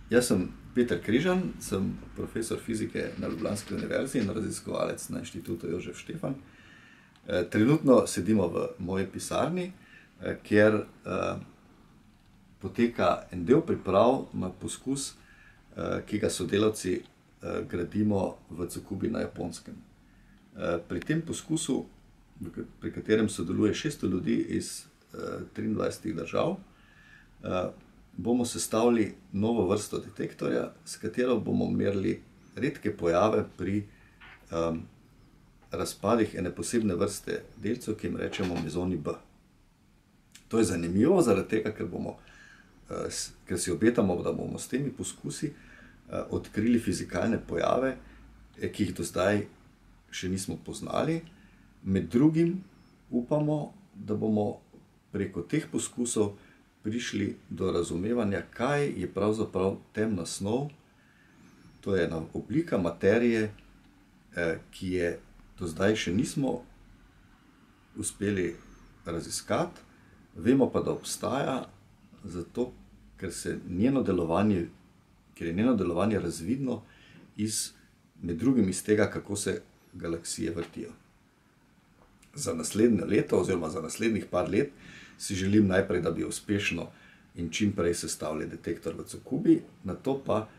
Jaz sem Peter Križan, sem profesor fizike na Ljubljanski univerzi in raziskovalec na Inštitutu Jožef Štefan. Trenutno sedimo v moji pisarni, kjer poteka en del priprav na poskus, ki ga sodelavci gradimo v Tsukubi na Japonskem. Pri tem poskusu, pri katerem sodeluje 600 ljudi iz 23 držav, bomo sestavili novo vrsto detektorja, s katero bomo merili redke pojave pri razpadih ene posebne vrste delcev, ki jim rečemo mezoni B. To je zanimivo zaradi tega, ker si obetamo, da bomo s temi poskusi odkrili fizikalne pojave, ki jih do zdaj še nismo poznali. Med drugim upamo, da bomo preko teh poskusov prišli do razumevanja, kaj je pravzaprav temna snov. To je ena oblika materije, ki je do zdaj še nismo uspeli raziskati. Vemo pa, da obstaja, zato ker je njeno delovanje razvidno med drugim iz tega, kako se galaksije vrtijo. Za naslednje leto oziroma za naslednjih par let si želim najprej, da bi uspešno in čim prej sestavili detektor v Tsukubi, nato pa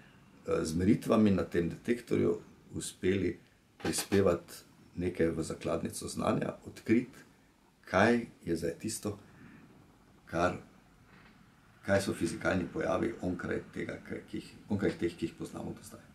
z meritvami na tem detektorju uspeli prispevati nekaj v zakladnico znanja, odkriti, kaj je zdaj tisto, kaj so fizikalni pojavi onkraj teh, ki jih poznamo do zdaj.